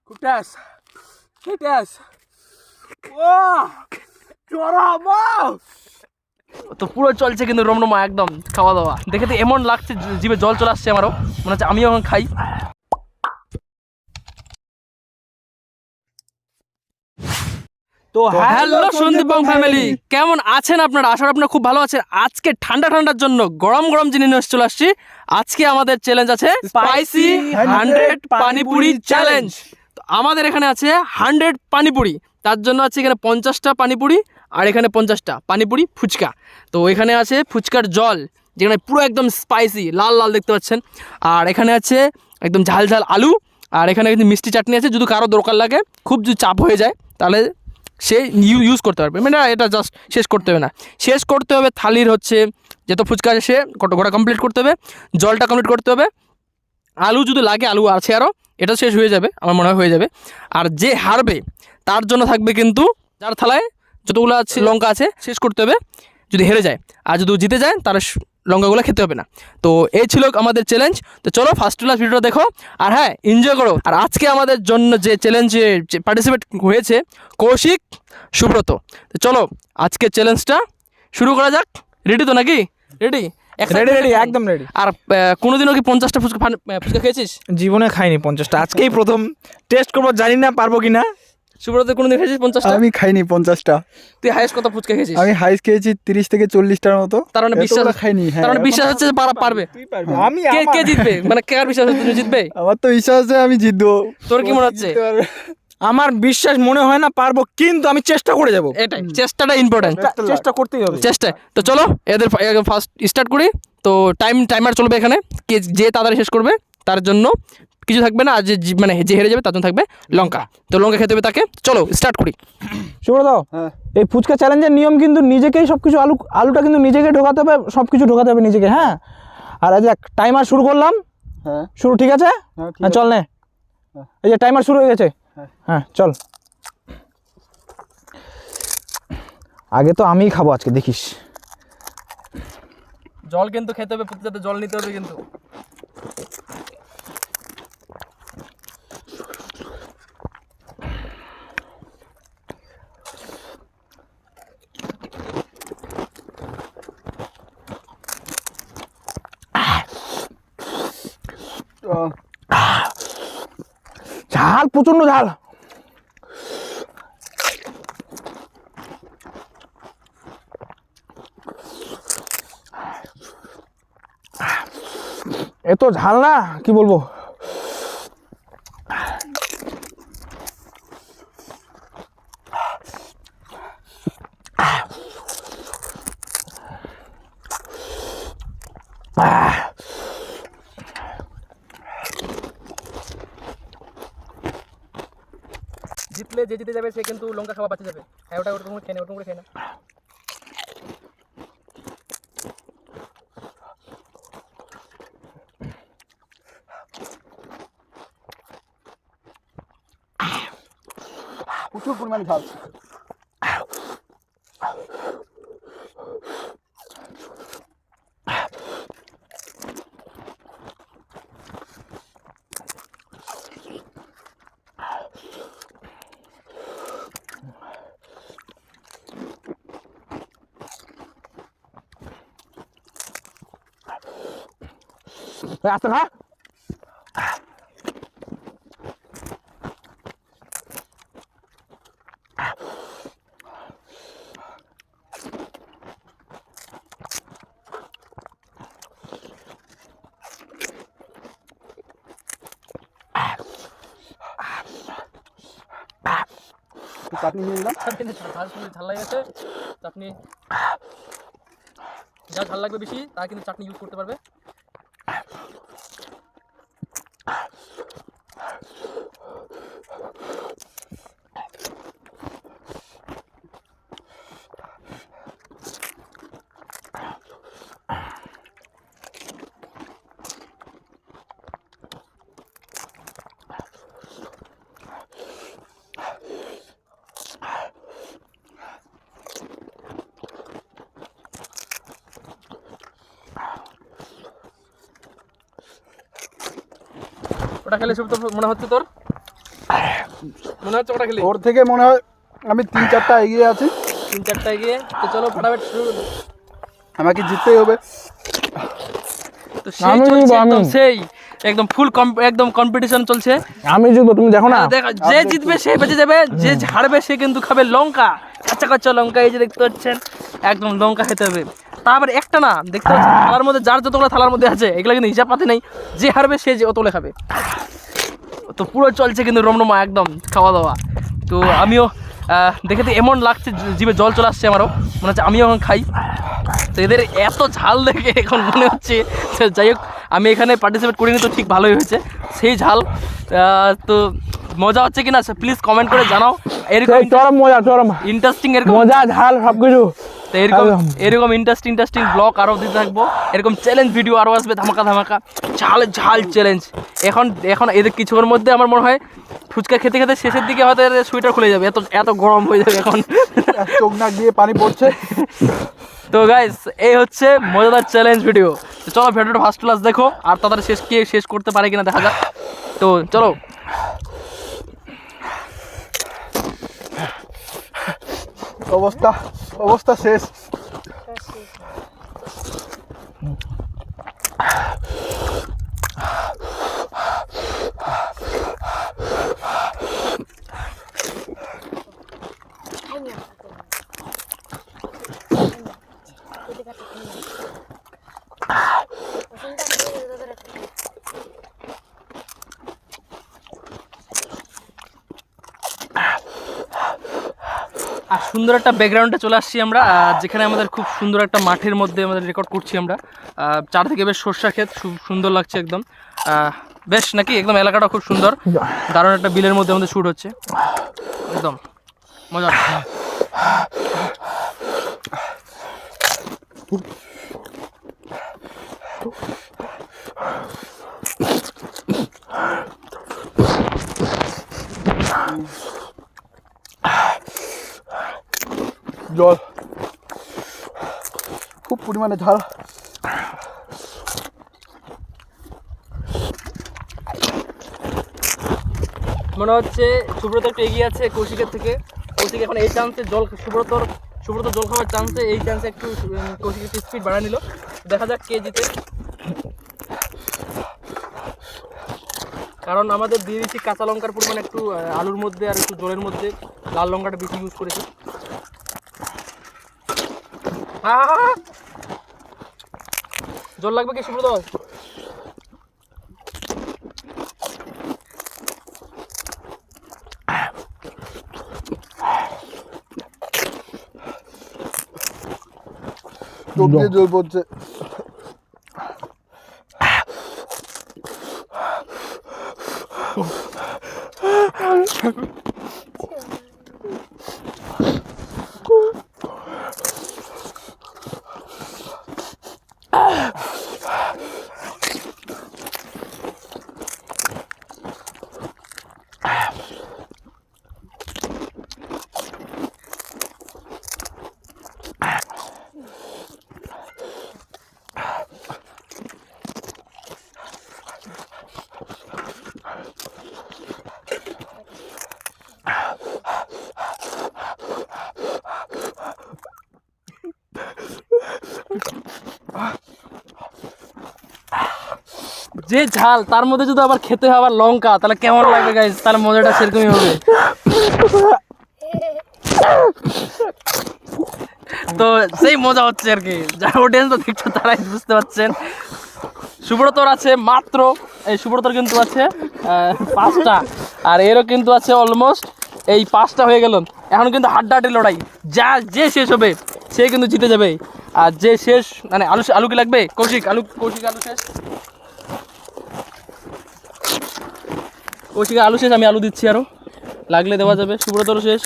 খুব টেস্ট কি টেস্ট ও চড়াবো তো পুরো চলছে কিন্তু রমরমা একদম খাওয়া দাওয়া দেখে তো এমন লাগছে জিভে জল চলে আসছে আমারও মনে হচ্ছে আমিও এখন খাই। তো হ্যালো সন্দীপং ফ্যামিলি, কেমন আছেন আপনারা? আশা করি আপনারা খুব ভালো আছেন। আজকে ঠান্ডা ঠান্ডার জন্য গরম গরম জিনিস নিয়ে চলে আসছি। আজকে আমাদের চ্যালেঞ্জ আছে স্পাইসি 100 পানিপুরি চ্যালেঞ্জ। তো আমাদের এখানে আছে 100 পানিপুরি, তার জন্য আছে এখানে 50টা পানিপুরি আর এখানে 50টা পানিপুরি ফুচকা। তো এখানে আছে ফুচকার জল যেখানে পুরো একদম স্পাইসি লাল লাল দেখতে পাচ্ছেন, আর এখানে আছে একদম ঝাল ঝাল আলু, আর এখানে কিন্তু মিষ্টি চাটনি আছে। যদি কারো দরকার লাগে, খুব যদি চাপ হয়ে যায় তাহলে সে ইউজ করতে পারবে, মানে এটা জাস্ট শেষ করতে হবে না, শেষ করতে হবে থালির হচ্ছে যত ফুচকা আছে সে গোটা কমপ্লিট করতে হবে, জলটা কমপ্লিট করতে হবে, আলু যদি লাগে আলু আছে আরও, এটা শেষ হয়ে যাবে আমার মনে হয় হয়ে যাবে। আর যে হারবে তার জন্য থাকবে কিন্তু যার থালায় যতগুলো আছে লঙ্কা আছে শেষ করতে হবে যদি হেরে যায়, আর যদি জিতে যায় তার লঙ্কাগুলো খেতে হবে না। তো এই ছিল আমাদের চ্যালেঞ্জ। তো চলো ফার্স্ট ক্লাস ভিডিও দেখো আর হ্যাঁ এনজয় করো। আর আজকে আমাদের জন্য যে চ্যালেঞ্জে পার্টিসিপেট হয়েছে কৌশিক, সুব্রত। তো চলো আজকে চ্যালেঞ্জটা শুরু করা যাক। রেডি তো নাকি? রেডি রেডি একদম রেডি। আর কোনোদিনও কি 50টা ফুচকা খেয়েছিস? জীবনে খাইনি 50টা, আজকেই প্রথম টেস্ট করবো, জানি না পারবো কিনা। সুব্রত কোনোদিন খেয়েছিস 50টা? আমি খাইনি 50টা। তুই হাইস্ট কত ফুচকা খেয়েছিস? আমি হাইস্ট খেয়েছি 30 থেকে 40টার মতো। তার মানে বিশ্বাস খাইনি। হ্যাঁ, তার মানে বিশ্বাস হচ্ছে যে পারবে। আমি কে জিতবে, মানে কার বিশ্বাস হচ্ছে তুমি জিতবে? আমার তো বিশ্বাস আছে আমি জিতবো। তোর কি মনে হচ্ছে? আমার বিশ্বাস মনে হয় না পারবো, কিন্তু আমি চেষ্টা করে যাবো। এটাই, চেষ্টাটা ইম্পর্টেন্ট, চেষ্টা করতেই হবে। চেষ্টায়। তো চলো এদের ফার্স্ট স্টার্ট করি। তো টাইমার চলবে এখানে, কে যে তাড়াতাড়ি শেষ করবে তার জন্য কিছু থাকবে না, আর মানে যে হেরে যাবে তার জন্য থাকবে লঙ্কা। তো লঙ্কা খেতে হবে তাকে। চলো স্টার্ট করি। সুব্রত, এই ফুচকা চ্যালেঞ্জের নিয়ম কিন্তু নিজেকেই সব কিছু আলুটা কিন্তু নিজেকে ঢোকাতে হবে, সব কিছু ঢোকাতে হবে নিজেকে। হ্যাঁ, আর এই যে টাইমার শুরু করলাম। হ্যাঁ শুরু, ঠিক আছে? হ্যাঁ চল নে। এই যে টাইমার শুরু হয়ে গেছে। হ্যাঁ চল। আগে তো আমিই খাবো আজকে, দেখিস। জল কিন্তু খেতে হবে, প্রতিটাতে জল নিতে হবে কিন্তু। ঝাল, প্রচন্ড ঝাল। এত ঝাল না, কি বলবো। জিতলে যে জিতে যাবে সে কিন্তু লঙ্কা খাওয়া বাঁচে যাবে। হ্যাঁ ওটা ওটা খেয়ে না, ওটা করে খেয়ে না। প্রচুর পরিমাণে ঝাল। আস্তে খা। চাটনি নিয়ে নিলাম। ঝাল লাগছে চাটনি, যা ঝাল লাগবে বেশি তারা কিন্তু চাটনি ইউজ করতে পারবে। ওটা খেলে সব তো মনে হচ্ছে তোর মনে হচ্ছে কটা খেলি? ওর থেকে মনে হয় আমি 3-4টা এগিয়ে আছি। 3-4টা এগিয়ে। তো চলো ফটাফট শুরু। আমাকে জিততেই হবে। তো সেই আমি চলছে জিতবো, একদম আমি। সেই একদম ফুল একদম কম্পিটিশন চলছে। আমি জিতবো, তুমি দেখো না। দেখো যে জিতবে সে বেঁচে যাবে, যে হারবে সে কিন্তু খাবে লঙ্কা, কাঁচা কাঁচা লঙ্কা। এই যে দেখতে পাচ্ছেন একদম লঙ্কা খেতে হবে। তারপরে একটা না দেখতে পাচ্ছেন থালার মধ্যে যার যতগুলো থালার মধ্যে আছে এগুলো কিন্তু হিসাব পাতে নেই, যে হারবে সে যে অতগুলো খাবে। তো পুরো চলছে কিন্তু রমরমা একদম খাওয়া দাওয়া। তো আমিও দেখে তো এমন লাগছে জিভে জল চলে আসছে আমারও, মনে হচ্ছে আমিও এখন খাই। তো এদের এত ঝাল দেখে এখন মনে হচ্ছে যে যাই হোক আমি এখানে পার্টিসিপেট করিনি, তো ঠিক ভালোই হয়েছে সেই ঝাল। তো মজা হচ্ছে কিনা প্লিজ কমেন্ট করে জানাও। এরকম সেই চরম মজা, চরম ইন্টারেস্টিং এরকম মজা, ঝাল সবকিছু। তো এরকম ইন্টারেস্টিং ব্লগ আরও দিতে থাকবো। এরকম চ্যালেঞ্জ ভিডিও আরও আসবে, ধামাকা ঝাল চ্যালেঞ্জ। এখন এদের কিছুক্ষণের মধ্যে আমার মনে হয় ফুচকা খেতে খেতে শেষের দিকে হয়তো এদের সোয়েটার খুলে যাবে, এত গরম হয়ে যাবে এখন। চোখ নাক দিয়ে পানি পড়ছে। তো গাইস এই হচ্ছে মজাদার চ্যালেঞ্জ ভিডিও। তো চলো ভিডিওটা ফার্স্ট ক্লাস দেখো, আর তাড়াতাড়ি শেষ করতে পারে কিনা দেখা যাক। তো চলো। অবস্থা শেষ। আর সুন্দর একটা ব্যাকগ্রাউন্ডে চলে আসছি আমরা, যেখানে আমাদের খুব সুন্দর একটা মাঠের মধ্যে আমাদের রেকর্ড করছি আমরা। চারদিকে বেশ সর্ষা ক্ষেত, খুব সুন্দর লাগছে একদম। বেশ নাকি একদম এলাকাটা খুব সুন্দর, দারুণ একটা বিলের মধ্যে আমাদের শ্যুট হচ্ছে, একদম মজা। জল খুব পরিমাণে ঝাল। মনে হচ্ছে সুব্রত একটু এগিয়ে আছে কৌশিকের থেকে। কৌশিক এখন এই চান্সে সুব্রত জল খাওয়ার চান্সে এই চান্সে একটু কৌশিক একটু স্পিড বাড়া নিল। দেখা যাক কে জিতে। কারণ আমাদের দিয়ে দিচ্ছি কাঁচা লঙ্কার পরিমাণ একটু আলুর মধ্যে আর একটু জলের মধ্যে লাল লঙ্কাটা বেশি ইউজ করেছি। জল লাগবে কি সুব্রত? চোখ দিয়ে জল পড়ছে। যে ঝাল তার মধ্যে যদি আবার খেতে হয় আবার লঙ্কা, তাহলে কেমন লাগবে গাইস? তাহলে মজাটা সেরকমই হবে। তো সেই মজা হচ্ছে আর কি, যারা অডিয়েন্স দেখছো তারাই বুঝতে পারছেন। সুব্রতর আছে মাত্র, এই সুব্রতর কিন্তু আছে 5টা, আর এরও কিন্তু আছে অলমোস্ট এই 5টা হয়ে গেল। এখন কিন্তু হাড্ডাহাড্ডি লড়াই, যে শেষ হবে সে কিন্তু জিতে যাবে। আর যে শেষ মানে আলু কি লাগবে? কৌশিক আলু শেষ। কৌশিক আলু শেষ, আমি আলু দিচ্ছি, আরও লাগলে দেওয়া যাবে। সুব্রতরও শেষ।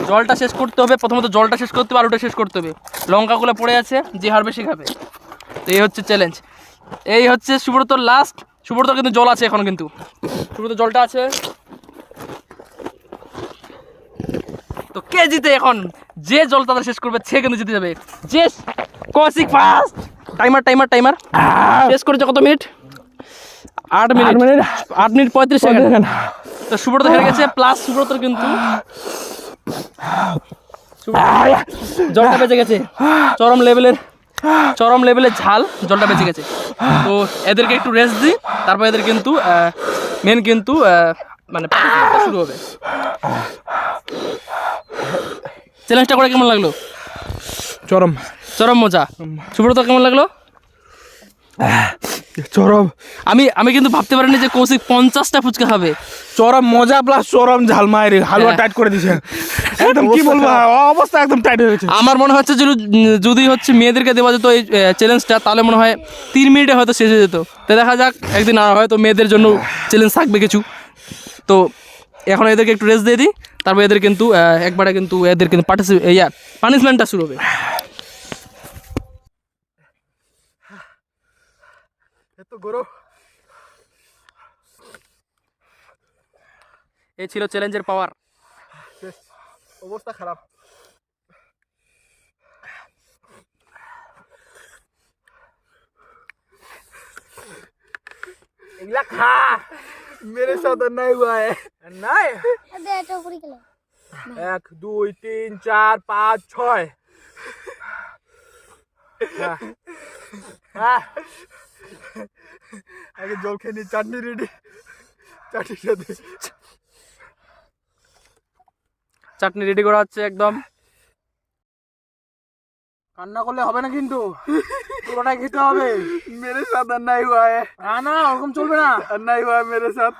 জলটা শেষ করতে হবে, প্রথমত জলটা শেষ করতে হবে, আলুটা শেষ করতে হবে। লঙ্কাগুলো পড়ে আছে, যে হারবে সে খাবে। তো এই হচ্ছে চ্যালেঞ্জ, এই হচ্ছে সুব্রতর লাস্ট। সুব্রতর কিন্তু জল আছে এখনো, কিন্তু সুব্রত জলটা আছে। তো কে জিতে এখন? যে জল তাদের শেষ করবে সে কিন্তু জিতে যাবে। যে কৌশিক ফার্স্ট। টাইমার শেষ করেছে কত মিনিট? 8 minute 35 second. তো সুব্রত হেরে গেছে, প্লাস সুব্রতর কিন্তু জলটা বেঁচে গেছে, চরম লেভেলের ঝাল জলটা বেঁচে গেছে। তো এদেরকে একটু রেস্ট দিই, তারপর এদের কিন্তু মেন কিন্তু মানে শুরু হবে। চ্যালেঞ্জটা করে কেমন লাগলো? চরম মজা। সুব্রত কেমন লাগলো? চরম। আমি কিন্তু ভাবতে পারিনি যে কৌশিক 50টা ফুচকা খাবে। চরম মজা প্লাস চরম ঝাল, মায়ের হালুয়া টাইট করে দিছে একদম, কি বলবো, অবস্থা একদম টাইট হয়ে গেছে। আমার মনে হচ্ছে যদি হচ্ছে মেয়েদেরকে দেওয়া যেত এই চ্যালেঞ্জটা, তাহলে মনে হয় 3 মিনিটে হয়তো শেষ হয়ে যেত। তো দেখা যাক, একদিন আর হয়তো মেয়েদের জন্য চ্যালেঞ্জ থাকবে কিছু। তো এখন এদেরকে একটু রেস্ট দিয়ে দিই, তারপর এদের কিন্তু একবারে কিন্তু এদের কিন্তু পানিশমেন্টটা শুরু হবে। এত গরম। এই ছিল চ্যালেঞ্জের পাওয়ার। শেষ, অবস্থা খারাপ। এগুলা খা, मेरे साथ नहीं हुआ है। নাই। दे तो पूरी के 1 2 3 4 5 6 আগে জল খেয়ে নি, চাটনি রেডি, চাটনির সাথে চাটনি রেডি করা হচ্ছে একদম। কান্না করলে হবে না কিন্তু, পুরোটাই খেতে হবে। मेरे साथ नहीं हुआ है, না ওরকম চলবে না। नहीं हुआ है मेरे साथ।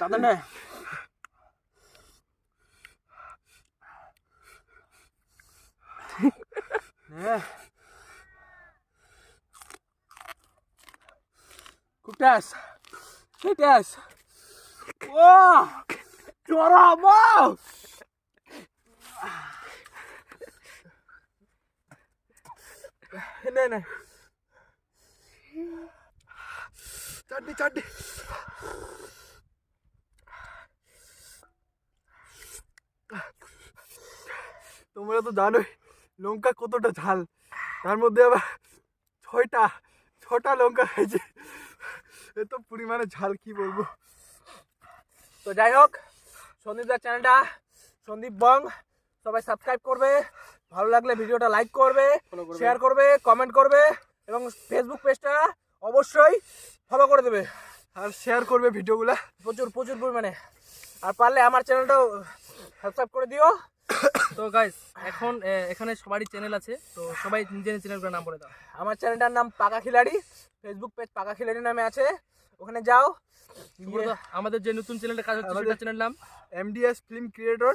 তাদের নে খুব টেস্ট, সেই টেস্ট। ও চরম। নে নে চাটনি চাটনি। তোমরা তো জানোই লঙ্কা কতটা ঝাল, তার মধ্যে আবার ছটা লঙ্কা খাইছে। এত পরিমাণে ঝাল কি বলবো। তো যাই হোক, সন্দীপদার চ্যানেলটা সন্দীপ বং সবাই সাবস্ক্রাইব করবে, ভালো লাগলে ভিডিওটা লাইক করবে, শেয়ার করবে, কমেন্ট করবে এবং ফেসবুক পেজটা অবশ্যই ফলো করে দেবে, আর শেয়ার করবে ভিডিওগুলা প্রচুর পরিমাণে। আর পারলে আমার চ্যানেলটাও সাবস্ক্রাইব করে দিও। তো গাইস, এখন এখানে সবারই চ্যানেল আছে, তো সবাই নিজের চ্যানেলগুলোর নাম বলে দাও। আমার চ্যানেলটার নাম পাকা খিলাড়ি, ফেসবুক পেজ পাকা খিলাড়ি নামে আছে, ওখানে যাও। সুব্রত, আমাদের যে নতুন চ্যানেলটা কাজ হচ্ছে সেটা চ্যানেল নাম MDS ফিল্ম ক্রিয়েটর।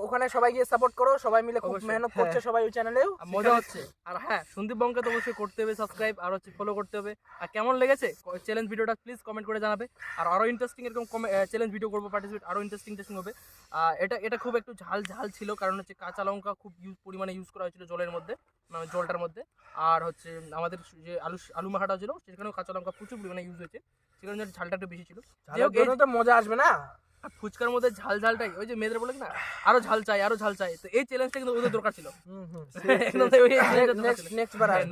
ওখানে সবাই গিয়ে সাপোর্ট করো, সবাই মিলে খুব অবশ্যই, মেহনত করছে সবাই ওই চ্যানেলেও, আর মজা হচ্ছে। আর হ্যাঁ, সন্দীপ বংকে তো অবশ্যই করতে হবে সাবস্ক্রাইব, আর হচ্ছে ফলো করতে হবে। আর কেমন লেগেছে চ্যালেঞ্জ ভিডিওটা প্লিজ কমেন্ট করে জানাবে। আর আরও ইন্টারেস্টিং এরকম চ্যালেঞ্জ ভিডিও করবো, পার্টিসিপেট আরও ইন্টারেস্টিং হবে। এটা খুব একটু ঝাল ছিল, কারণ হচ্ছে কাঁচা লঙ্কা খুব পরিমাণে ইউজ করা হয়েছিল জলের মধ্যে, মানে জলটার মধ্যে। আর হচ্ছে আমাদের যে আলু মাখাটা ছিল সেখানেও কাঁচা লঙ্কা প্রচুর পরিমাণে ইউজ হয়েছে, সেখানে ঝালটা একটু বেশি ছিল। যাই হোক, তো মজা আসবে না। ফুচকার মধ্যে ঝালটাই, ওই যে মেয়েদের বলে না আরো ঝাল চাই, তো এই চ্যালেঞ্জটা কিন্তু ওদের দরকার ছিল।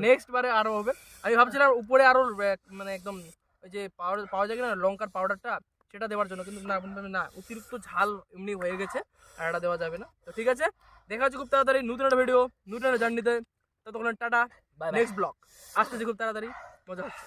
নেক্সট বারে আরো হবে। আমি ভাবছিলাম উপরে আরো মানে একদম ওই যে পাওয়া যায় না লঙ্কার পাউডারটা, সেটা দেওয়ার জন্য, কিন্তু না অতিরিক্ত ঝাল এমনি হয়ে গেছে, আর এটা দেওয়া যাবে না। তো ঠিক আছে, দেখা হচ্ছে খুব তাড়াতাড়ি নতুন একটা ভিডিও, নতুন একটা জার্নিতে। ততক্ষণ টাটা, নেক্সট ব্লগ আসতেছে খুব তাড়াতাড়ি, মজা হচ্ছে।